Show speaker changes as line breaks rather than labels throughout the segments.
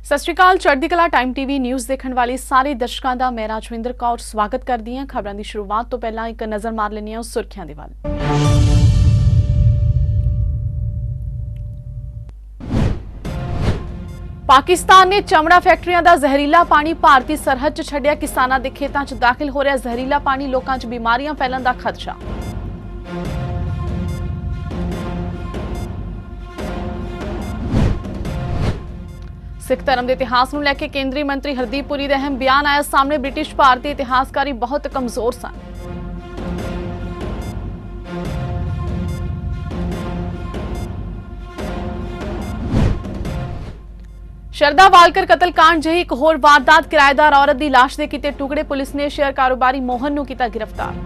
सत श्री अकाल। चढ़दी कला टाइम टीवी न्यूज़ देखने वाले सारे दर्शकों का मैं राजविंदर कौर स्वागत करती हां। खबरों की शुरुआत तो पहला एक नज़र मार लेने हां सुर्खियां दे वल। पाकिस्तान ने चमड़ा फैक्ट्रियां का जहरीला पानी भारतीय सरहद च छड्डिया। किसानां दे खेतां च दाखिल हो रहा जहरीला पानी, लोकां च बीमारियां फैलण दा खदशा। सिख धर्म के इतिहास को लैके केंद्रीय मंत्री हरदीप पुरी का अहम बयान आया सामने। ब्रिटिश भारतीय इतिहासकारी बहुत कमजोर सन। शरदा वालकर कतलकांड जही एक होर वारदात, किराएदार औरत की लाश के किते टुकड़े। पुलिस ने शेयर कारोबारी मोहन नूं कीता गिरफ्तार।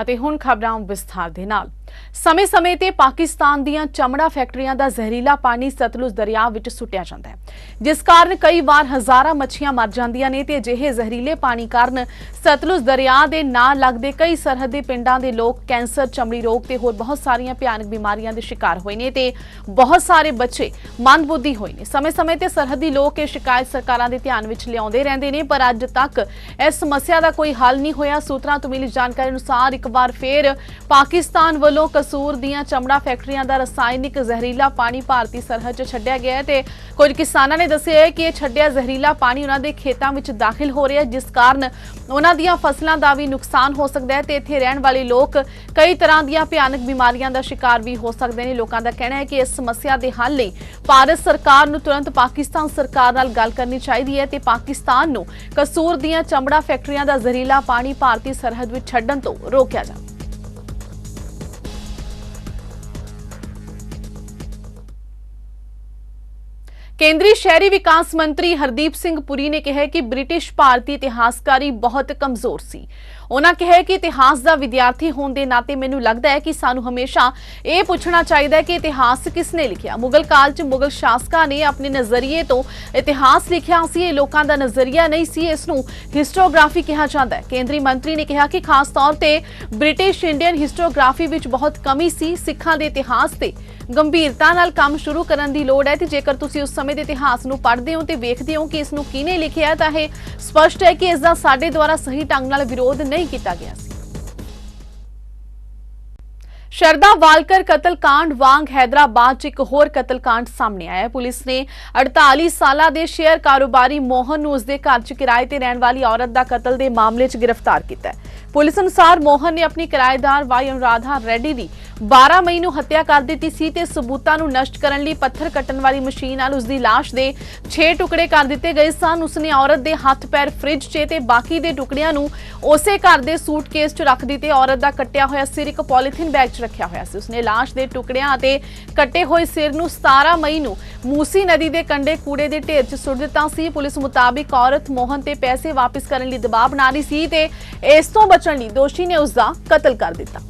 ਅਤੇ ਹੁਣ ਖਬਰਾਂ ਵਿਸਥਾਰ ਦੇ ਨਾਲ। ਸਮੇਂ-ਸਮੇਂ ਤੇ ਪਾਕਿਸਤਾਨ ਦੀਆਂ ਚਮੜਾ ਫੈਕਟਰੀਆਂ ਦਾ ਜ਼ਹਿਰੀਲਾ ਪਾਣੀ ਸਤਲੁਜ ਦਰਿਆ ਵਿੱਚ ਸੁੱਟਿਆ ਜਾਂਦਾ ਹੈ, ਜਿਸ ਕਾਰਨ ਕਈ ਵਾਰ ਹਜ਼ਾਰਾਂ ਮੱਛੀਆਂ ਮਰ ਜਾਂਦੀਆਂ ਨੇ ਤੇ ਅਜਿਹੇ ਜ਼ਹਿਰੀਲੇ ਪਾਣੀ ਕਾਰਨ ਸਤਲੁਜ ਦਰਿਆ ਦੇ ਨਾਲ ਲੱਗਦੇ ਕਈ ਸਰਹੱਦੀ ਪਿੰਡਾਂ ਦੇ ਲੋਕ ਕੈਂਸਰ, ਚਮੜੀ ਰੋਗ ਤੇ ਹੋਰ ਬਹੁਤ ਸਾਰੀਆਂ ਭਿਆਨਕ ਬਿਮਾਰੀਆਂ ਦੇ ਸ਼ਿਕਾਰ ਹੋਏ ਨੇ ਤੇ ਬਹੁਤ ਸਾਰੇ ਬੱਚੇ ਮੰਦਬੁੱਧੀ ਹੋਏ ਨੇ। ਸਮੇਂ-ਸਮੇਂ ਤੇ ਸਰਹੱਦੀ ਲੋਕ ਇਹ ਸ਼ਿਕਾਇਤ ਸਰਕਾਰਾਂ ਦੇ ਧਿਆਨ ਵਿੱਚ ਲਿਆਉਂਦੇ ਰਹਿੰਦੇ ਨੇ, ਪਰ ਅੱਜ ਤੱਕ ਇਸ ਸਮੱਸਿਆ ਦਾ ਕੋਈ ਹੱਲ ਨਹੀਂ ਹੋਇਆ। ਸੂਤਰਾਂ ਤੋਂ ਮਿਲੀ ਜਾਣਕਾਰੀ ਅਨੁਸਾਰ ਇੱਕ ਵਾਰ ਫਿਰ ਪਾਕਿਸਤਾਨ ਵੱਲੋਂ ਕਸੂਰ ਦੀਆਂ ਚਮੜਾ ਫੈਕਟਰੀਆਂ ਦਾ ਰਸਾਇਣਿਕ ਜ਼ਹਿਰੀਲਾ ਪਾਣੀ ਭਾਰਤੀ ਸਰਹੱਦ 'ਚ ਛੱਡਿਆ ਗਿਆ ਹੈ ਤੇ ਕੁਝ ਕਿਸਾਨਾਂ ਨੇ ਦੱਸਿਆ ਹੈ ਕਿ ਇਹ ਛੱਡਿਆ ਜ਼ਹਿਰੀਲਾ ਪਾਣੀ ਉਹਨਾਂ ਦੇ ਖੇਤਾਂ ਵਿੱਚ ਦਾਖਲ ਹੋ ਰਿਹਾ ਹੈ, ਜਿਸ ਕਾਰਨ ਉਹਨਾਂ ਦੀਆਂ ਫਸਲਾਂ ਦਾ ਵੀ ਨੁਕਸਾਨ ਹੋ ਸਕਦਾ ਹੈ ਤੇ ਇੱਥੇ ਰਹਿਣ ਵਾਲੇ ਲੋਕ ਕਈ ਤਰ੍ਹਾਂ ਦੀਆਂ ਭਿਆਨਕ ਬਿਮਾਰੀਆਂ ਦਾ ਸ਼ਿਕਾਰ ਵੀ ਹੋ ਸਕਦੇ ਨੇ। ਲੋਕਾਂ ਦਾ ਕਹਿਣਾ ਹੈ ਕਿ ਇਸ ਸਮੱਸਿਆ ਦੇ ਹੱਲ ਲਈ ਭਾਰਤ ਸਰਕਾਰ ਨੂੰ ਤੁਰੰਤ ਪਾਕਿਸਤਾਨ ਸਰਕਾਰ ਨਾਲ ਗੱਲ ਕਰਨੀ ਚਾਹੀਦੀ ਹੈ ਤੇ ਪਾਕਿਸਤਾਨ ਨੂੰ ਕਸੂਰ ਦੀਆਂ ਚਮੜਾ ਫੈਕਟਰੀਆਂ ਦਾ ਜ਼ਹਿਰੀਲਾ ਪਾਣੀ ਭਾਰਤੀ ਸਰਹੱਦ ਵਿੱਚ ਛੱਡਣ ਤੋਂ ਰੋਕਿਆ ਜਾਵੇ। केंद्रीय शहरी विकास मंत्री हरदीप सिंह पुरी ने कहा कि ब्रिटिश भारतीय इतिहासकारी बहुत कमजोर सी। उन्होंने कहा कि इतिहास का विद्यार्थी होने के नाते मैनूं लगता है कि सानूं हमेशा ये पूछना चाहिए कि इतिहास किसने लिखिया। मुगल काल च मुगल शासकों ने अपने नज़रिए तो इतिहास लिखिया सी, ये लोगों का नज़रिया नहीं सी, इसनूं हिस्टोग्राफी कहा जाता है। केंद्रीय मंत्री ने कहा कि खास तौर पर ब्रिटिश इंडियन हिस्टोग्राफी विच बहुत कमी सी। सिखां दे इतिहास ते गंभीरता नाल काम शुरू करन दी लोड़ है ते जेकर तुसीं उस समय दे इतिहास नूं पढ़दे हो ते वेखदे हो कि इसनूं किहने लिखिया तां इह स्पष्ट है कि इसदा साडे द्वारा सही ढंग नाल विरोध नहीं किया गया सी। शरदा वालकर कतलकांड वांग हैदराबाद च एक होर कतलकांड सामने आया। पुलिस ने 48 साल के शेयर कारोबारी मोहन नूं उसदे घर च किराए ते रहण वाली औरत दा कतल दे मामले च गिरफ्तार किया है। पुलिस अनुसार मोहन ने अपनी किराएदार वाई अनुराधा रेड्डी दी 12 मई नूं हत्या कर दित्ती सी ते सबूतां नूं नष्ट करन लई पत्थर कट्टण वाली मशीन नाल उसदी लाश दे 6 टुकड़े कर दित्ते गए सन। उसने औरत दे हत्थ पैर फ्रिज च ते बाकी दे टुकड़ियां नूं उसे घर दे सूटकेस च रख दित्ते। औरत दा कट्टिया होया सिर एक पॉलीथीन बैग च रखिया होया सी। उसने लाश दे टुकड़ियां ते कट्टे होए सिर नूं 17 मई नूं मूसी नदी दे कंढे कूड़े दे ढेर च सुट दित्ता सी। पुलिस मुताबिक औरत मोहन ते पैसे वापस करन लई दबाव बना रही सी ते इस तों बचण लई दोषी ने उसदा कतल कर दित्ता।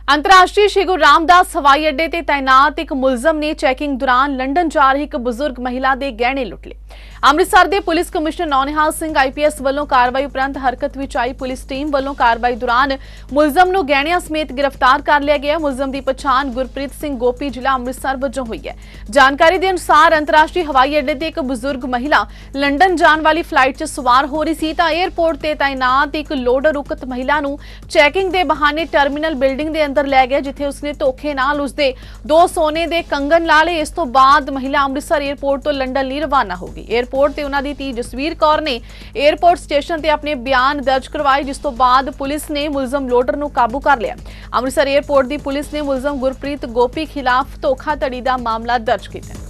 अंतरराष्ट्रीय श्री गुरु रामदास हवाई अड्डे ते तैनात एक मुलजम ने चैकिंग दौरान लंडन जा रही एक बुजुर्ग महिला के गहने लुट ले। अमृतसर के पुलिस कमिश्नर नौनिहाल सिंह IPS वालों कार्रवाई उपरंत हरकत विच आई पुलिस टीम वालों कार्रवाई दौरान मुलजम नूं गहणियां समेत गिरफ्तार कर लिया गया। मुलजम की पछाण गुरप्रीत सिंह गोपी जिला अमृतसर वजों हुई है। जानकारी के अनुसार अंतरराष्ट्रीय हवाई अड्डे ते एक बुजुर्ग महिला लंडन जाने वाली फ्लाइट च सवार हो रही सी तां एयरपोर्ट ते तैनात एक लोडर उकत महिला नूं चैकिंग के बहाने टर्मिनल बिल्डिंग के अंदर लै गया, जिथे उसने धोखे नाल उसदे 2 सोने के कंगन ला लए। इस तो बाद महिला अमृतसर एयरपोर्ट तो लंडन लई रवाना हो गई। एयरपोर्ट ते उन्हां दी धी जसवीर कौर ने एयरपोर्ट स्टेशन ते अपने बयान दर्ज करवाए, जिस तो बाद पुलिस ने मुलजम लोडर नूं काबू कर लिया। अमृतसर एयरपोर्ट की पुलिस ने मुलजम गुरप्रीत गोपी खिलाफ धोखाधड़ी का मामला दर्ज किया।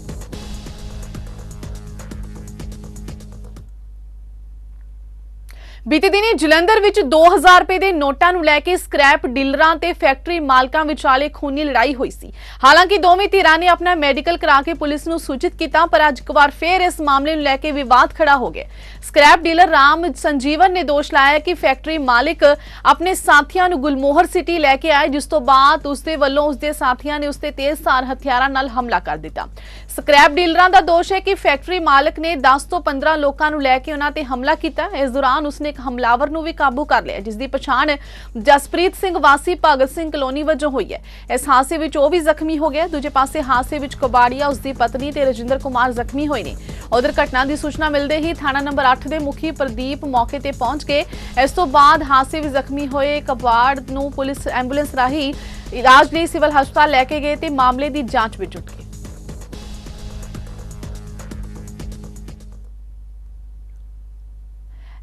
ਬੀਤੇ ਦਿਨੀ ਜਲੰਧਰ ਵਿੱਚ 2000 ਰੁਪਏ ਦੇ ਨੋਟਾਂ ਨੂੰ ਲੈ ਕੇ ਸਕ੍ਰੈਪ ਡੀਲਰਾਂ ਤੇ ਫੈਕਟਰੀ ਮਾਲਕਾਂ ਵਿਚਾਲੇ ਖੂਨੀ ਲੜਾਈ ਹੋਈ ਸੀ। ਹਾਲਾਂਕਿ ਦੋਵੇਂ ਧਿਰਾਂ ਨੇ ਆਪਣਾ ਮੈਡੀਕਲ ਕਰਾ ਕੇ ਪੁਲਿਸ ਨੂੰ ਸੂਚਿਤ ਕੀਤਾ, ਪਰ ਅੱਜ ਇੱਕ ਵਾਰ ਫੇਰ ਇਸ ਮਾਮਲੇ ਨੂੰ ਲੈ ਕੇ ਵਿਵਾਦ ਖੜਾ ਹੋ ਗਿਆ। ਸਕ੍ਰੈਪ ਡੀਲਰ ਰਾਮ ਸੰਜੀਵਨ ਨੇ ਦੋਸ਼ ਲਾਇਆ ਕਿ ਫੈਕਟਰੀ ਮਾਲਿਕ ਆਪਣੇ ਸਾਥੀਆਂ ਨੂੰ ਗੁਲਮੋਹਰ ਸਿਟੀ ਲੈ ਕੇ ਆਏ, ਜਿਸ ਤੋਂ ਬਾਅਦ ਉਸਦੇ ਵੱਲੋਂ ਉਸਦੇ ਸਾਥੀਆਂ ਨੇ ਉਸਤੇ ਤੇਜ਼ਧਾਰ ਹਥਿਆਰਾਂ ਨਾਲ ਹਮਲਾ ਕਰ ਦਿੱਤਾ। ਸਕ੍ਰੈਪ ਡੀਲਰਾਂ ਦਾ ਦੋਸ਼ ਹੈ ਕਿ ਫੈਕਟਰੀ ਮਾਲਕ ਨੇ 10 ਤੋਂ 15 ਲੋਕਾਂ ਨੂੰ ਲੈ ਕੇ ਉਹਨਾਂ ਤੇ ਹਮਲਾ ਕੀਤਾ। ਇਸ ਦੌਰਾਨ ਉਸਨੇ ਇੱਕ ਹਮਲਾਵਰ ਨੂੰ ਵੀ ਕਾਬੂ ਕਰ ਲਿਆ, ਜਿਸ ਦੀ ਪਛਾਣ ਜਸਪ੍ਰੀਤ ਸਿੰਘ ਵਾਸੀ ਭਗਤ ਸਿੰਘ ਕਲੋਨੀ ਵਜੋਂ ਹੋਈ ਹੈ। ਇਸ ਹਾਦਸੇ ਵਿੱਚ ਉਹ ਵੀ ਜ਼ਖਮੀ ਹੋ ਗਿਆ। ਦੂਜੇ ਪਾਸੇ ਹਾਦਸੇ ਵਿੱਚ ਕਬਾੜੀਆ, ਉਸਦੀ ਪਤਨੀ ਤੇ ਰਜਿੰਦਰ ਕੁਮਾਰ ਜ਼ਖਮੀ ਹੋਏ ਨੇ। ਉਧਰ ਘਟਨਾ ਦੀ ਸੂਚਨਾ ਮਿਲਦੇ ਹੀ ਥਾਣਾ ਨੰਬਰ 8 ਦੇ ਮੁਖੀ ਪ੍ਰਦੀਪ ਮੌਕੇ ਤੇ ਪਹੁੰਚ ਗਏ। ਇਸ ਤੋਂ ਬਾਅਦ ਹਾਦਸੇ ਵਿੱਚ ਜ਼ਖਮੀ ਹੋਏ ਕਬਾੜ ਨੂੰ ਪੁਲਿਸ ਐਂਬੂਲੈਂਸ ਰਾਹੀਂ ਇਲਾਜ ਲਈ ਸਿਵਲ ਹਸਪਤਾਲ ਲੈ ਕੇ ਗਏ ਤੇ ਮਾਮਲੇ ਦੀ ਜਾਂਚ ਵਿੱਚ ਜੁਟ ਗਏ।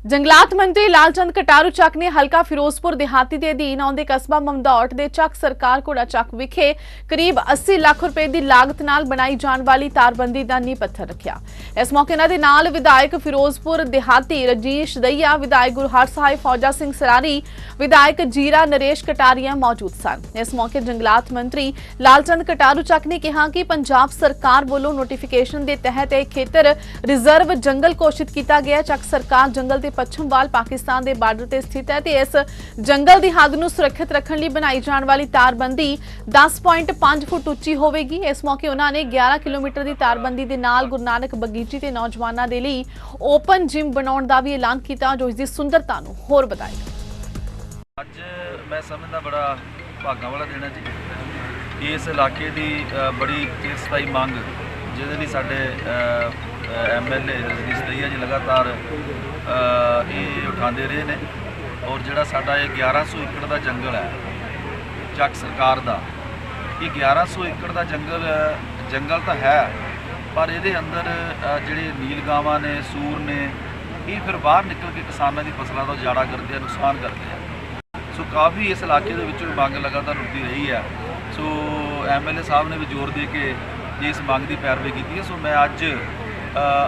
ਜੰਗਲਾਤ ਮੰਤਰੀ ਲਾਲਚੰਦ ਕਟਾਰੂ ਚੱਕ ਨੇ ਹਲਕਾ ਫਿਰੋਜ਼ਪੁਰ ਦਿਹਾਤੀ ਦੇ ਅਧੀਨ ਆਉਂਦੇ ਕਸਬਾ ਮਮਦੋਟ ਦੇ ਚੱਕ ਸਰਕਾਰ ਘੋੜਾ ਚੱਕ ਵਿਖੇ ਕਰੀਬ 80 ਲੱਖ ਰੁਪਏ ਦੀ ਲਾਗਤ ਨਾਲ ਬਣਾਈ ਜਾਣ ਵਾਲੀ ਤਾਰਬੰਦੀ ਦਾ ਨੀਂਹ ਪੱਥਰ ਰੱਖਿਆ। ਇਸ ਮੌਕੇ ਇਹਨਾਂ ਦੇ ਨਾਲ ਵਿਧਾਇਕ ਫਿਰੋਜ਼ਪੁਰ ਦਿਹਾਤੀ ਰਜੀਸ਼ ਦਈਆ, ਵਿਧਾਇਕ ਗੁਰਹਰ ਸਾਹਿਬ ਫੌਜਾ ਸਿੰਘ ਸਰਾਰੀ, ਵਿਧਾਇਕ ਜੀਰਾ ਨਰੇਸ਼ ਕਟਾਰੀਆ ਮੌਜੂਦ ਸਨ। ਇਸ ਮੌਕੇ ਜੰਗਲਾਤ ਮੰਤਰੀ ਲਾਲਚੰਦ ਕਟਾਰੂ ਚੱਕ ਨੇ ਕਿਹਾ ਕਿ ਪੰਜਾਬ ਸਰਕਾਰ ਵੱਲੋਂ ਨੋਟੀਫਿਕੇਸ਼ਨ ਦੇ ਤਹਿਤ ਇਹ ਖੇਤਰ ਰਿਜ਼ਰਵ ਜੰਗਲ ਘੋਸ਼ਿਤ ਕੀਤਾ ਗਿਆ। ਚੱਕ ਸਰਕਾਰ ਜੰਗਲ ਦੇ ਪੱਛਮ ਵੱਲ ਪਾਕਿਸਤਾਨ ਦੇ ਬਾਰਡਰ ਤੇ ਸਥਿਤ ਹੈ ਤੇ ਇਸ ਜੰਗਲ ਦੀ ਹੱਦ ਨੂੰ ਸੁਰੱਖਿਅਤ ਰੱਖਣ ਲਈ ਬਣਾਈ ਜਾਣ ਵਾਲੀ ਤਾਰਬੰਦੀ 10.5 ਫੁੱਟ ਉੱਚੀ ਹੋਵੇਗੀ। ਇਸ ਮੌਕੇ ਉਹਨਾਂ ਨੇ 11 ਕਿਲੋਮੀਟਰ ਦੀ ਤਾਰਬੰਦੀ ਦੇ ਨਾਲ ਗੁਰੂ ਨਾਨਕ ਬਗੀਚੀ ਤੇ ਨੌਜਵਾਨਾਂ ਦੇ ਲਈ ਓਪਨ ਜਿਮ ਬਣਾਉਣ ਦਾ ਵੀ ਐਲਾਨ ਕੀਤਾ, ਜੋ ਇਸ ਦੀ ਸੁੰਦਰਤਾ ਨੂੰ ਹੋਰ ਵਧਾਏਗਾ।
ਅੱਜ ਮੈਂ ਸਮਝਦਾ ਬੜਾ ਭਾਗਾਂ ਵਾਲਾ ਦਿਨ ਹੈ ਜੀ। ਇਸ ਇਲਾਕੇ ਦੀ ਬੜੀ ਚਿਰਸਥਾਈ ਮੰਗ, ਜਿਹਦੇ ਲਈ ਸਾਡੇ MLA ਰਜਨੀਸ਼ ਦਈਆ ਜੀ ਲਗਾਤਾਰ ਇਹ ਉਠਾਉਂਦੇ ਰਹੇ ਨੇ। ਔਰ ਜਿਹੜਾ ਸਾਡਾ ਇਹ 1100 ਏਕੜ ਦਾ ਜੰਗਲ ਹੈ ਚੱਕ ਸਰਕਾਰ ਦਾ, ਇਹ 1100 ਏਕੜ ਦਾ ਜੰਗਲ ਤਾਂ ਹੈ, ਪਰ ਇਹਦੇ ਅੰਦਰ ਜਿਹੜੇ ਨੀਲਗਾਵਾਂ ਨੇ, ਸੂਰ ਨੇ, ਇਹ ਫਿਰ ਬਾਹਰ ਨਿਕਲ ਕੇ ਕਿਸਾਨਾਂ ਦੀ ਫਸਲਾਂ ਦਾ ਉਜਾੜਾ ਕਰਦੇ ਆ, ਨੁਕਸਾਨ ਕਰਦੇ ਆ। ਸੋ ਕਾਫੀ ਇਸ ਇਲਾਕੇ ਦੇ ਵਿੱਚੋਂ ਮੰਗ ਲਗਾਤਾਰ ਉੱਠਦੀ ਰਹੀ ਹੈ। ਸੋ MLA ਸਾਹਿਬ ਨੇ ਵੀ ਜ਼ੋਰ ਦੇ ਕੇ ਇਸ ਮੰਗ ਦੀ ਪੈਰਵੀ ਕੀਤੀ ਹੈ। ਸੋ ਮੈਂ ਅੱਜ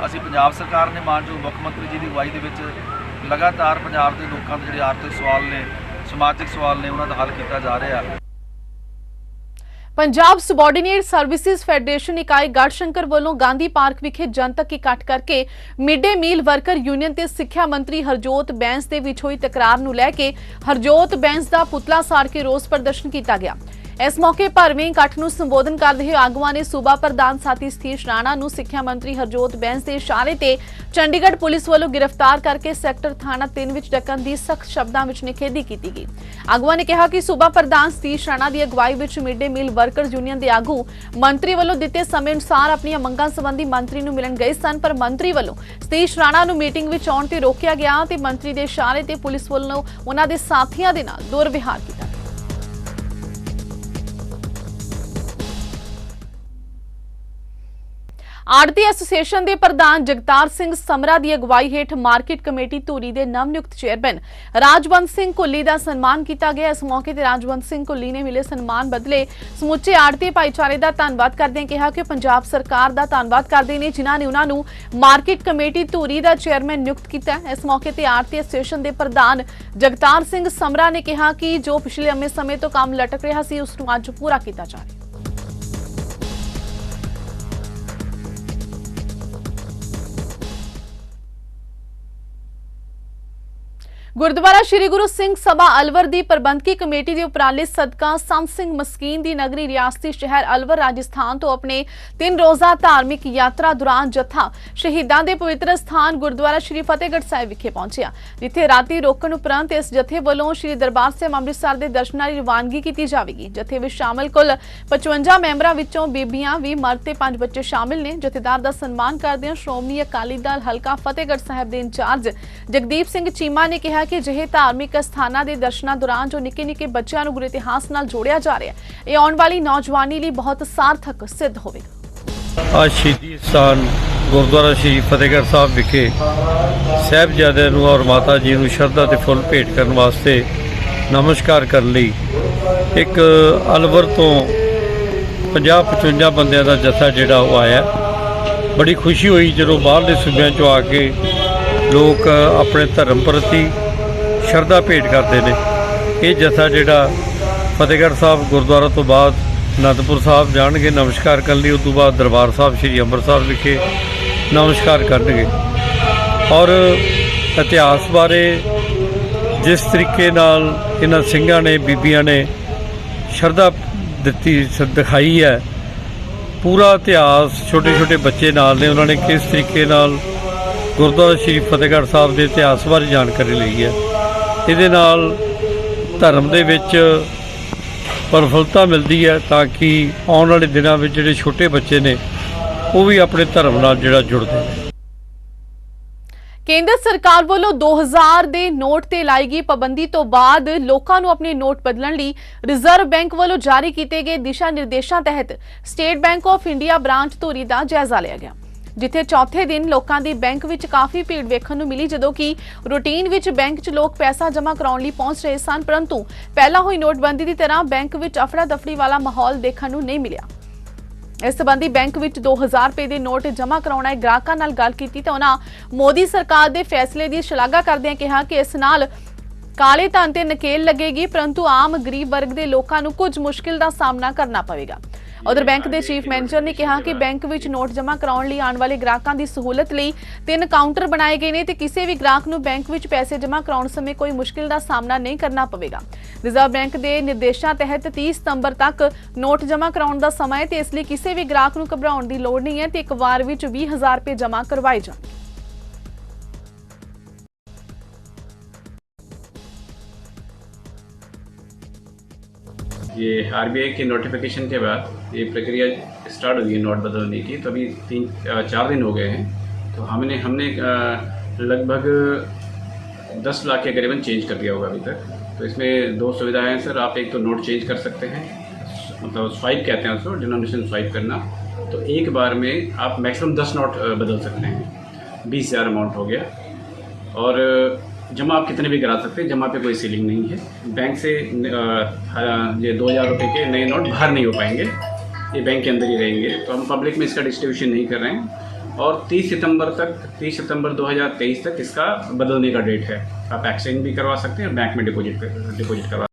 ਅਸੀਂ ਪੰਜਾਬ ਸਰਕਾਰ ਨੇ ਮਾਨਯੋਗ ਮੁੱਖ ਮੰਤਰੀ ਜੀ ਦੀ ਅਗਵਾਈ ਦੇ ਵਿੱਚ ਲਗਾਤਾਰ ਪੰਜਾਬ ਦੇ ਲੋਕਾਂ ਦੇ ਜਿਹੜੇ ਆਰਥਿਕ ਸਵਾਲ ਨੇ, ਸਮਾਜਿਕ ਸਵਾਲ ਨੇ, ਉਹਨਾਂ ਦਾ ਹੱਲ ਕੀਤਾ ਜਾ ਰਿਹਾ।
ਪੰਜਾਬ ਸਬਆਰਡੀਨੇਟ ਸਰਵਿਸਿਜ਼ ਫੈਡਰੇਸ਼ਨ ਇਕਾਈ ਗੜਸ਼ੰਕਰ ਵੱਲੋਂ ਗਾਂਧੀ ਪਾਰਕ ਵਿਖੇ ਜਨਤਕ ਇਕੱਠ ਕਰਕੇ midday meal worker union ਤੇ ਸਿੱਖਿਆ ਮੰਤਰੀ ਹਰਜੋਤ ਬੈਂਸ ਦੇ ਵਿੱਚ ਹੋਈ ਤਕਰਾਰ ਨੂੰ ਲੈ ਕੇ ਹਰਜੋਤ ਬੈਂਸ ਦਾ ਪੁਤਲਾ ਸਾੜ ਕੇ ਰੋਸ ਪ੍ਰਦਰਸ਼ਨ ਕੀਤਾ ਗਿਆ। ਇਸ ਮੌਕੇ ਭਰਵੇਂ ਇਕੱਠ ਨੂੰ ਸੰਬੋਧਨ ਕਰਦੇ ਹੋਏ ਆਗੂਆਂ ਨੇ ਸੂਬਾ ਪ੍ਰਧਾਨ ਸਾਥੀ ਸਤੀਸ਼ ਰਾਣਾ ਨੂੰ ਸਿੱਖਿਆ ਮੰਤਰੀ ਹਰਜੋਤ ਬੈਂਸ ਦੇ ਇਸ਼ਾਰੇ ਤੇ ਚੰਡੀਗੜ੍ਹ ਪੁਲਿਸ ਵੱਲੋਂ ਗ੍ਰਿਫਤਾਰ ਕਰਕੇ ਸੈਕਟਰ ਥਾਣਾ 3 ਵਿੱਚ ਡੱਕਣ ਦੀ ਸਖਤ ਸ਼ਬਦਾਂ ਵਿੱਚ ਨਿਖੇਧੀ ਕੀਤੀ ਗਈ। ਆਗੂਆਂ ਨੇ ਕਿਹਾ ਕਿ ਸੂਬਾ ਪ੍ਰਧਾਨ ਸਤੀਸ਼ ਰਾਣਾ ਦੀ ਅਗਵਾਈ ਵਿੱਚ ਮਿਡ ਡੇ ਮੀਲ ਵਰਕਰਜ਼ ਯੂਨੀਅਨ ਦੇ ਆਗੂ ਮੰਤਰੀ ਵੱਲੋਂ ਦਿੱਤੇ ਸਮੇਂ ਅਨੁਸਾਰ ਆਪਣੀਆਂ ਮੰਗਾਂ ਸੰਬੰਧੀ ਮੰਤਰੀ ਨੂੰ ਮਿਲਣ ਗਏ ਸਨ, ਪਰ ਮੰਤਰੀ ਵੱਲੋਂ ਸਤੀਸ਼ ਰਾਣਾ ਨੂੰ ਮੀਟਿੰਗ ਵਿੱਚ ਆਉਣ ਤੇ ਰੋਕਿਆ ਗਿਆ ਤੇ ਮੰਤਰੀ ਦੇ ਇਸ਼ਾਰੇ ਤੇ ਪੁਲਿਸ ਵੱਲੋਂ ਉਹਨਾਂ ਦੇ ਸਾਥੀਆਂ ਦੇ ਨਾਲ ਦੁਰਵਿਹਾਰ ਕੀਤਾ। ਆੜਤੀ ਐਸੋਸੀਏਸ਼ਨ ਦੇ ਪ੍ਰਧਾਨ ਜਗਤਾਰ ਸਿੰਘ ਸਮਰਾ ਦੀ ਅਗਵਾਈ ਹੇਠ ਮਾਰਕੀਟ ਕਮੇਟੀ ਧੂਰੀ ਦੇ ਨਵ-ਨਿਯੁਕਤ ਚੇਅਰਮੈਨ ਰਾਜਵੰਤ ਸਿੰਘ ਕੁੱਲੀ ਦਾ ਸਨਮਾਨ ਕੀਤਾ ਗਿਆ। ਇਸ ਮੌਕੇ ਤੇ ਰਾਜਵੰਤ ਸਿੰਘ ਕੁੱਲੀ ਨੇ ਮਿਲੇ ਸਨਮਾਨ ਬਦਲੇ ਸਮੁੱਚੇ ਆੜਤੀ ਭਾਈਚਾਰੇ ਦਾ ਧੰਨਵਾਦ ਕਰਦਿਆਂ ਕਿਹਾ ਕਿ ਪੰਜਾਬ ਸਰਕਾਰ ਦਾ ਧੰਨਵਾਦ ਕਰਦੇ ਨੇ, ਜਿਨ੍ਹਾਂ ਨੇ ਉਹਨਾਂ ਨੂੰ ਮਾਰਕੀਟ ਕਮੇਟੀ ਧੂਰੀ ਦਾ ਚੇਅਰਮੈਨ ਨਿਯੁਕਤ ਕੀਤਾ। ਇਸ ਮੌਕੇ ਤੇ ਆੜਤੀ ਐਸੋਸੀਏਸ਼ਨ ਦੇ ਪ੍ਰਧਾਨ ਜਗਤਾਰ ਸਿੰਘ ਸਮਰਾ ਨੇ ਕਿਹਾ ਕਿ ਜੋ ਪਿਛਲੇ ਲੰਮੇ ਸਮੇਂ ਤੋਂ ਕੰਮ ਲਟਕ ਰਿਹਾ ਸੀ, ਉਸ ਨੂੰ ਅੱਜ ਪੂਰਾ ਕੀਤਾ ਜਾ ਰਿਹਾ। ਗੁਰਦੁਆਰਾ ਸ਼੍ਰੀ ਗੁਰੂ ਸਿੰਘ ਸਭਾ ਅਲਵਰ ਦੀ ਪ੍ਰਬੰਧਕੀ ਕਮੇਟੀ ਦੇ ਉਪਰਾਲੇ ਸਦਕਾ ਸੰਤ ਸਿੰਘ ਮਸਕੀਨ ਦੀ ਨਗਰੀ ਰਿਆਸਤੀ ਸ਼ਹਿਰ ਅਲਵਰ ਰਾਜਸਥਾਨ ਤੋਂ ਆਪਣੇ 3 ਰੋਜ਼ਾ ਧਾਰਮਿਕ ਯਾਤਰਾ ਦੌਰਾਨ ਜੱਥਾ ਸ਼ਹੀਦਾਂ ਦੇ ਪਵਿੱਤਰ ਸਥਾਨ ਗੁਰਦੁਆਰਾ ਸ਼੍ਰੀ ਫਤਿਹਗੜ੍ਹ ਸਾਹਿਬ ਵਿਖੇ ਪਹੁੰਚਿਆ, ਜਿੱਥੇ ਰਾਤੀ ਰੋਕਣ ਉਪਰੰਤ ਇਸ ਜਥੇ ਵੱਲੋਂ ਸ਼੍ਰੀ ਦਰਬਾਰ ਸਾਹਿਬ ਅੰਮ੍ਰਿਤਸਰ ਦੇ ਦਰਸ਼ਨਾਂ ਲਈ ਰਵਾਨਗੀ ਕੀਤੀ ਜਾਵੇਗੀ। ਜਥੇ ਵਿੱਚ ਸ਼ਾਮਲ ਕੁੱਲ 55 ਮੈਂਬਰਾਂ ਵਿੱਚੋਂ ਬੀਬੀਆਂ ਵੀ ਮਰਦ ਤੇ 5 ਬੱਚੇ ਸ਼ਾਮਿਲ ਨੇ। ਜਥੇਦਾਰ ਦਾ ਸਨਮਾਨ ਕਰਦਿਆਂ ਸ਼੍ਰੋਮਣੀ ਅਕਾਲੀ ਦਲ ਹਲਕਾ ਫਤਿਹਗੜ੍ਹ ਸਾਹਿਬ ਦੇ ਇੰਚਾਰਜ ਜਗਦੀਪ ਸਿੰਘ ਚੀਮਾ ਨੇ ਕਿਹਾ ਕਿ ਜਿਹੇ ਧਾਰਮਿਕ ਸਥਾਨਾਂ ਦੇ ਦਰਸ਼ਨਾਂ ਦੌਰਾਨ ਜੋ ਨਿੱਕੇ ਬੱਚਿਆਂ ਨੂੰ ਗੁਰੂ ਇਤਿਹਾਸ ਨਾਲ ਜੋੜਿਆ ਜਾ ਰਿਹਾ ਹੈ, ਇਹ ਆਉਣ ਵਾਲੀ ਨੌਜਵਾਨੀ ਲਈ ਬਹੁਤ ਸਾਰਥਕ ਸਿੱਧ ਹੋਵੇਗਾ।
आज शहीदी स्थान गुरुद्वारा श्री फतेहगढ़ साहब विखे साहिबजादे नूं और माता जी नूं शरधा ते फुੱਲ भेंट करन वास्ते नमस्कार करन लई एक अलवर तो 50-55 बंदियां दा जत्था जिहड़ा ओह आया। बड़ी खुशी हुई जदों बाहरले सूबिਆਂ चों आ के लोग अपने धर्म प्रति ਸ਼ਰਧਾ ਭੇਟ ਕਰਦੇ ਨੇ। ਇਹ ਜਥਾ ਜਿਹੜਾ ਫਤਿਹਗੜ੍ਹ ਸਾਹਿਬ ਗੁਰਦੁਆਰਾ ਤੋਂ ਬਾਅਦ ਅਨੰਦਪੁਰ ਸਾਹਿਬ ਜਾਣਗੇ ਨਮਸਕਾਰ ਕਰਨ ਲਈ। ਉਸ ਤੋਂ ਬਾਅਦ ਦਰਬਾਰ ਸਾਹਿਬ ਸ੍ਰੀ ਅੰਮ੍ਰਿਤਸਰ ਵਿਖੇ ਨਮਸਕਾਰ ਕਰਨਗੇ। ਔਰ ਇਤਿਹਾਸ ਬਾਰੇ ਜਿਸ ਤਰੀਕੇ ਨਾਲ ਇਹਨਾਂ ਸਿੰਘਾਂ ਨੇ ਬੀਬੀਆਂ ਨੇ ਸ਼ਰਧਾ ਦਿਖਾਈ ਹੈ, ਪੂਰਾ ਇਤਿਹਾਸ ਛੋਟੇ ਛੋਟੇ ਬੱਚੇ ਨਾਲ ਨੇ, ਉਹਨਾਂ ਨੇ ਕਿਸ ਤਰੀਕੇ ਨਾਲ ਗੁਰਦੁਆਰਾ ਸ਼੍ਰੀ ਫਤਿਹਗੜ੍ਹ ਸਾਹਿਬ ਦੇ ਇਤਿਹਾਸ ਬਾਰੇ ਜਾਣਕਾਰੀ ਲਈ ਹੈ। ਇਹਦੇ ਨਾਲ ਧਰਮ ਦੇ ਵਿੱਚ ਪ੍ਰਫੁੱਲਤਾ ਮਿਲਦੀ ਹੈ ਤਾਂ ਕਿ ਆਉਣ ਵਾਲੇ ਦਿਨਾਂ ਵਿੱਚ ਜਿਹੜੇ ਛੋਟੇ ਬੱਚੇ ਨੇ ਉਹ ਵੀ ਆਪਣੇ ਧਰਮ ਨਾਲ ਜਿਹੜਾ ਜੁੜਦੇ ਨੇ।
ਕੇਂਦਰ ਸਰਕਾਰ ਵੱਲੋਂ 2000 ਦੇ ਨੋਟ ਤੇ ਲਾਈ ਗਈ ਪਾਬੰਦੀ ਤੋਂ ਬਾਅਦ ਲੋਕਾਂ ਨੂੰ ਆਪਣੇ ਨੋਟ ਬਦਲਣ ਲਈ ਰਿਜ਼ਰਵ ਬੈਂਕ ਵੱਲੋਂ ਜਾਰੀ ਕੀਤੇ ਗਏ ਦਿਸ਼ਾ ਨਿਰਦੇਸ਼ਾਂ ਤਹਿਤ State Bank of India branch Dhuri ਦਾ ਜਾਇਜ਼ਾ ਲਿਆ ਗਿਆ, ਜਿੱਥੇ ਚੌਥੇ ਦਿਨ ਲੋਕਾਂ ਦੀ ਬੈਂਕ ਵਿੱਚ ਕਾਫੀ ਭੀੜ ਵੇਖਣ ਨੂੰ ਮਿਲੀ, ਜਦੋਂ ਕਿ ਰੂਟੀਨ ਵਿੱਚ ਬੈਂਕ 'ਚ ਲੋਕ ਪੈਸਾ ਜਮ੍ਹਾਂ ਕਰਾਉਣ ਲਈ ਪਹੁੰਚ ਰਹੇ ਸਨ, ਪਰੰਤੂ ਪਹਿਲਾਂ ਹੋਈ ਨੋਟਬੰਦੀ ਦੀ ਤਰ੍ਹਾਂ ਬੈਂਕ ਵਿੱਚ ਅਫੜਾ ਦਫੜੀ ਵਾਲਾ ਮਾਹੌਲ ਦੇਖਣ ਨੂੰ ਨਹੀਂ ਮਿਲਿਆ। ਇਸ ਸੰਬੰਧੀ ਬੈਂਕ ਵਿੱਚ 2000 ਰੁਪਏ ਦੇ ਨੋਟ ਜਮ੍ਹਾਂ ਕਰਾਉਣ ਆਏ ਗ੍ਰਾਹਕਾਂ ਨਾਲ ਗੱਲ ਕੀਤੀ ਤਾਂ ਉਹਨਾਂ ਮੋਦੀ ਸਰਕਾਰ ਦੇ ਫੈਸਲੇ ਦੀ ਸ਼ਲਾਘਾ ਕਰਦਿਆਂ ਕਿਹਾ ਕਿ ਇਸ ਨਾਲ ਕਾਲੇ ਧਨ ਤੇ ਨਕੇਲ ਲੱਗੇਗੀ, ਪਰੰਤੂ ਆਮ ਗਰੀਬ ਵਰਗ ਦੇ ਲੋਕਾਂ ਨੂੰ ਕੁਝ ਮੁਸ਼ਕਿਲ ਦਾ ਸਾਹਮਣਾ ਕਰਨਾ ਪਵੇਗਾ। ਉਧਰ ਬੈਂਕ ਦੇ ਚੀਫ ਮੈਨੇਜਰ ਨੇ ਕਿਹਾ ਕਿ ਬੈਂਕ ਵਿੱਚ ਨੋਟ ਜਮ੍ਹਾਂ ਕਰਾਉਣ ਲਈ ਆਉਣ ਵਾਲੇ ਗ੍ਰਾਹਕਾਂ ਦੀ ਸਹੂਲਤ ਲਈ 3 ਕਾਊਂਟਰ ਬਣਾਏ ਗਏ ਨੇ ਤੇ ਕਿਸੇ ਵੀ ਗ੍ਰਾਹਕ ਨੂੰ ਬੈਂਕ ਵਿੱਚ ਪੈਸੇ ਜਮ੍ਹਾਂ ਕਰਾਉਣ ਸਮੇਂ ਕੋਈ ਮੁਸ਼ਕਿਲ ਦਾ ਸਾਹਮਣਾ ਨਹੀਂ ਕਰਨਾ ਪਵੇਗਾ। ਰਿਜ਼ਰਵ ਬੈਂਕ ਦੇ ਨਿਰਦੇਸ਼ਾਂ ਤਹਿਤ 30 ਸਤੰਬਰ ਤੱਕ ਨੋਟ ਜਮ੍ਹਾਂ ਕਰਾਉਣ ਦਾ ਸਮਾਂ ਹੈ ਤੇ ਇਸ ਲਈ ਕਿਸੇ ਵੀ ਗ੍ਰਾਹਕ ਨੂੰ ਘਬਰਾਉਣ ਦੀ ਲੋੜ ਨਹੀਂ ਹੈ ਤੇ ਇੱਕ ਵਾਰ ਵਿੱਚ 20000 ਰੁਪਏ ਜਮ੍ਹਾਂ ਕਰਵਾਏ ਜਾਣ।
ये आरबीआई की नोटिफिकेशन के बाद ये प्रक्रिया स्टार्ट हुई है नोट बदलने की, तो अभी 3-4 दिन हो गए हैं। तो हमने लगभग 10 लाख के करीबन चेंज कर दिया होगा अभी तक। तो इसमें 2 सुविधाएं हैं सर। आप एक तो नोट चेंज कर सकते हैं, मतलब स्वाइप कहते हैं उसको, डिनोमिनेशन स्वाइप करना। तो एक बार में आप मैक्सिमम 10 नोट बदल सकते हैं, 20,000 अमाउंट हो गया। और जमा आप कितने भी करा सकते हैं, जमा पे कोई सीलिंग नहीं है। बैंक से ये 2000 रुपये के नए नोट बाहर नहीं हो पाएंगे, ये बैंक के अंदर ही रहेंगे। तो हम पब्लिक में इसका डिस्ट्रीब्यूशन नहीं कर रहे हैं। और 30 सितंबर 2023 तक इसका बदलने का डेट है। आप एक्सचेंज भी करवा सकते हैं और बैंक में डिपॉजिट करवा।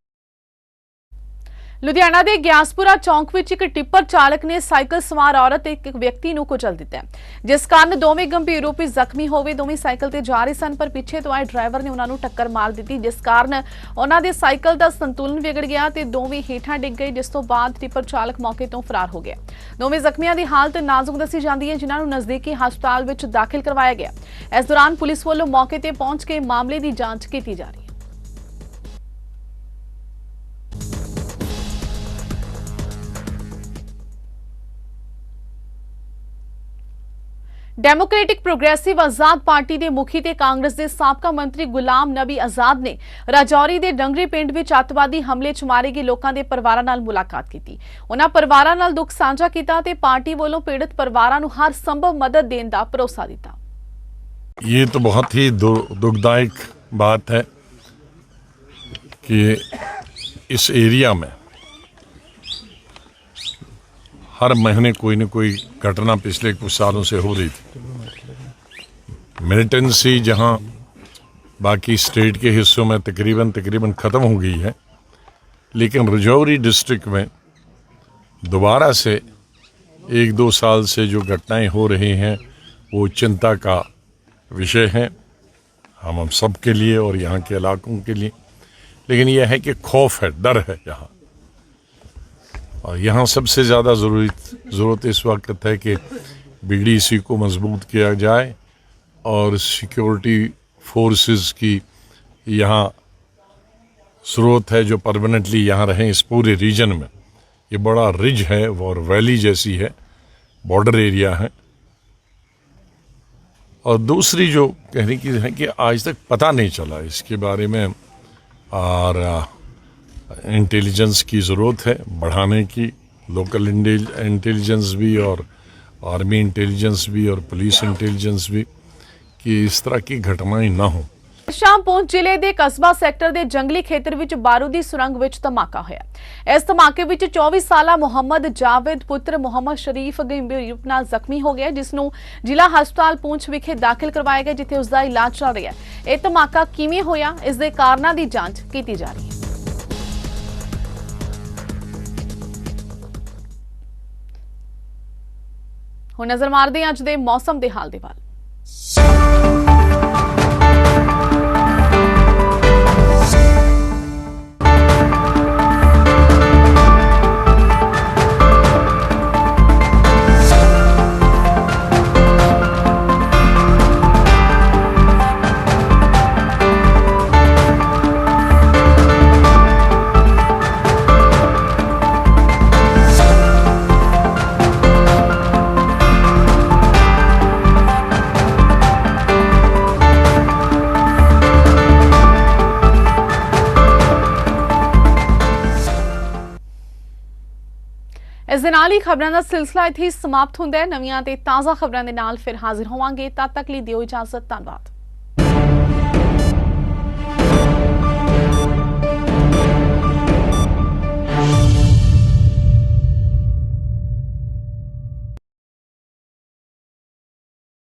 ਲੁਧਿਆਣਾ ਦੇ ਗਿਆਸਪੁਰਾ ਚੌਂਕ ਵਿੱਚ ਇੱਕ ਟਿੱਪਰ ਚਾਲਕ ਨੇ ਸਾਈਕਲ ਸਵਾਰ ਔਰਤ ਤੇ ਇੱਕ ਵਿਅਕਤੀ ਨੂੰ ਕੁਚਲ ਦਿੱਤਾ, ਜਿਸ ਕਾਰਨ ਦੋਵੇਂ ਗੰਭੀਰ ਰੂਪ ਵਿੱਚ ਜ਼ਖਮੀ ਹੋ ਗਏ। ਦੋਵੇਂ ਸਾਈਕਲ ਤੇ ਜਾ ਰਹੇ ਸਨ ਪਰ ਪਿੱਛੇ ਤੋਂ ਆਏ ਡਰਾਈਵਰ ਨੇ ਉਹਨਾਂ ਨੂੰ ਟੱਕਰ ਮਾਰ ਦਿੱਤੀ, ਜਿਸ ਕਾਰਨ ਉਹਨਾਂ ਦੇ ਸਾਈਕਲ ਦਾ ਸੰਤੁਲਨ ਵਿਗੜ ਗਿਆ ਤੇ ਦੋਵੇਂ ਹੇਠਾਂ ਡਿੱਗ ਗਏ, ਜਿਸ ਤੋਂ ਬਾਅਦ ਟਿੱਪਰ ਚਾਲਕ ਮੌਕੇ ਤੋਂ ਫਰਾਰ ਹੋ ਗਿਆ। ਦੋਵੇਂ ਜ਼ਖਮੀਆਂ ਦੀ ਹਾਲਤ ਨਾਜ਼ੁਕ ਦੱਸੀ ਜਾਂਦੀ ਹੈ, ਜਿਨ੍ਹਾਂ ਨੂੰ ਨਜ਼ਦੀਕੀ ਹਸਪਤਾਲ ਵਿੱਚ ਦਾਖਲ ਕਰਵਾਇਆ ਗਿਆ। ਇਸ ਦੌਰਾਨ ਪੁਲਿਸ ਵੱਲੋਂ ਮੌਕੇ ਤੇ ਪਹੁੰਚ ਕੇ ਮਾਮਲੇ ਦੀ ਜਾਂਚ ਕੀਤੀ ਜਾ ਰਹੀ ਹੈ। डेमोक्रेटिक प्रोग्रेसिव आजाद पार्टी के मुखी ते कांग्रेस के साबका मंत्री गुलाम नबी आजाद ने राजौरी के डंगरी पिंड में अतवादी हमले च मारे गए लोगों के परिवारों नाल मुलाकात की। उन्होंने परिवारों नाल दुख साझा किया ते पार्टी वालों पीड़ित परिवारों को हर संभव मदद देने का भरोसा दिता।
ये तो बहुत ही दुखदायक बात है कि इस एरिया में हर महीने कोई न कोई घटना पिछले कुछ सालों से हो रही थी। मिलिटेंसी जहां बाकी स्टेट के हिस्सों में तकरीबन ख़त्म हो गई है, लेकिन राजौरी डिस्ट्रिक्ट में दोबारा से 1-2 साल से जो घटनाएं हो रही हैं वो चिंता का विषय है हम सब के लिए और यहाँ के इलाकों के लिए। लेकिन यह है कि खौफ है, डर है यहाँ, और यहाँ सबसे ज़्यादा ज़रूरत इस वक्त है कि बीडीसी को मजबूत किया जाए और सिक्योरिटी फोर्सेस की यहाँ ज़रूरत है जो परमानेंटली यहाँ रहें इस पूरे रीजन में। ये बड़ा रिज है और वैली जैसी है, बॉर्डर एरिया है। और दूसरी जो कहने की है कि आज तक पता नहीं चला इसके बारे में, और इंटेलिजेंस की ज़रूरत है बढ़ाने की, लोकल इंटेलिजेंस भी और आर्मी इंटेलिजेंस भी और पुलिस इंटेलिजेंस भी, कि इस तरह की घटनाएं ना हो।
ਸ਼ਾਮ ਪੁੰਛ ਜ਼ਿਲ੍ਹੇ ਦੇ ਕਸਬਾ ਸੈਕਟਰ ਦੇ ਜੰਗਲੀ ਖੇਤਰ ਵਿੱਚ ਬਾਰੂਦੀ ਸੁਰੰਗ ਵਿੱਚ ਧਮਾਕਾ ਹੋਇਆ। ਇਸ ਧਮਾਕੇ ਵਿੱਚ 24 ਸਾਲਾ ਮੁਹੰਮਦ ਜਾਵੇਦ ਪੁੱਤਰ ਮੁਹੰਮਦ ਸ਼ਰੀਫ ਗੰਭੀਰ ਰੂਪ ਨਾਲ ਜ਼ਖਮੀ ਹੋ ਗਿਆ, ਜਿਸ ਨੂੰ ਜ਼ਿਲ੍ਹਾ ਹਸਪਤਾਲ ਪੁੰਛ ਵਿਖੇ ਦਾਖਲ ਕਰਵਾਇਆ ਗਿਆ, ਜਿੱਥੇ ਉਸ ਦਾ ਇਲਾਜ ਚੱਲ ਰਿਹਾ ਹੈ। ਇਹ ਧਮਾਕਾ ਕਿਵੇਂ ਹੋਇਆ, ਇਸ ਦੇ ਕਾਰਨਾਂ ਦੀ ਜਾਂਚ ਕੀਤੀ ਜਾ ਰਹੀ ਹੈ। ਹੁਣ ਨਜ਼ਰ ਮਾਰਦੇ ਹਾਂ ਅੱਜ ਦੇ ਮੌਸਮ ਦੇ ਹਾਲ ਦੇ ਵੱਲ। ਇਸ ਦੇ ਨਾਲ ਹੀ ਖਬਰਾਂ ਦਾ ਸਿਲਸਿਲਾ ਇੱਥੇ ਹੀ ਸਮਾਪਤ ਹੁੰਦਾ ਹੈ। ਨਵੀਆਂ ਤੇ ਤਾਜ਼ਾ ਖਬਰਾਂ ਦੇ ਨਾਲ ਫਿਰ ਹਾਜ਼ਰ ਹੋਵਾਂਗੇ। ਤਦ ਤੱਕ ਲਈ ਦਿਓ ਇਜਾਜ਼ਤ। ਧੰਨਵਾਦ।